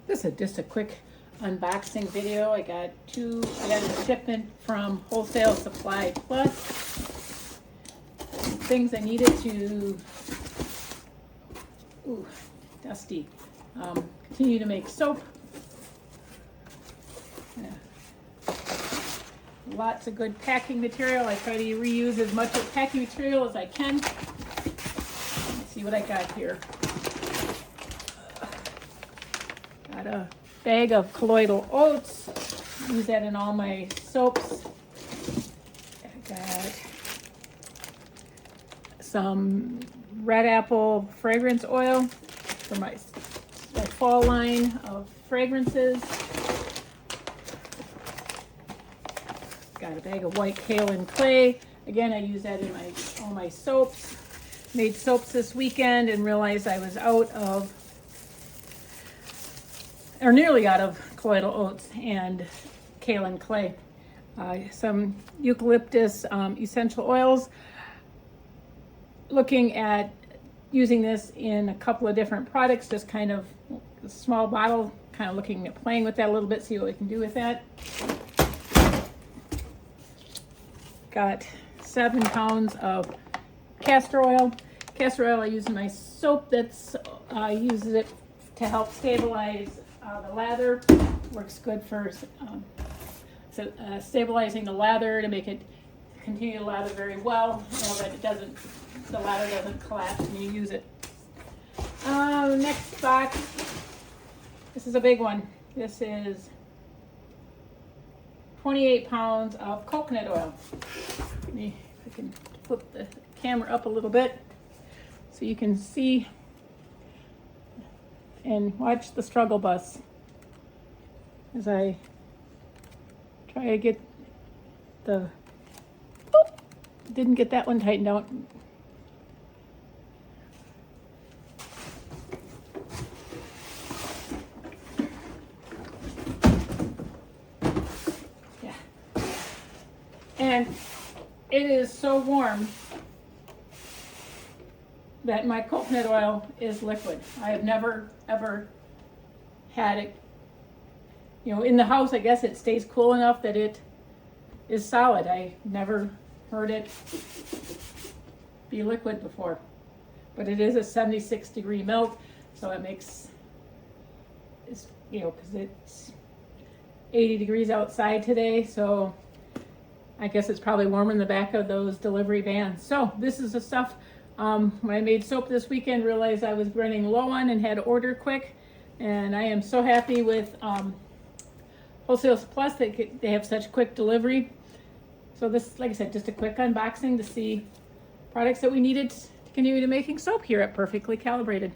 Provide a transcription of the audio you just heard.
This is just a quick unboxing video. I got a shipment from Wholesale Supply Plus. Things I needed to, dusty, continue to make soap. Lots of good packing material. I try to reuse as much of packing material as I can. Let's see what I got here. Got a bag of colloidal oats. Use that in all my soaps. I got some red apple fragrance oil for my fall line of fragrances. Got a bag of white kaolin clay. Again, I use that in all my soaps. Made soaps this weekend and realized I was out of, or nearly out of, colloidal oats and kaolin clay. Some eucalyptus essential oils. Looking at using this in a couple of different products, just kind of a small bottle, kind of looking at playing with that a little bit, see what we can do with that. Got 7 pounds of castor oil. Castor oil I use in my soap that's uses it to help stabilize the lather. Works good for stabilizing the lather to make it continue to lather very well, so that the lather doesn't collapse when you use it. Next box. This is a big one. This is 28 pounds of coconut oil. Let me, if I can flip the camera up a little bit so you can see and watch the struggle bus as I try to get didn't get that one tightened out. And it is so warm that my coconut oil is liquid. I have never, ever had it, in the house. I guess it stays cool enough that it is solid. I never heard it be liquid before. But it is a 76-degree melt, so it makes, because it's 80 degrees outside today, so I guess it's probably warmer in the back of those delivery vans. So this is the stuff, when I made soap this weekend, realized I was running low on and had to order quick. And I am so happy with Wholesale Plus. They have such quick delivery. So this, like I said, just a quick unboxing to see products that we needed to continue to making soap here at Perfectly Calibrated.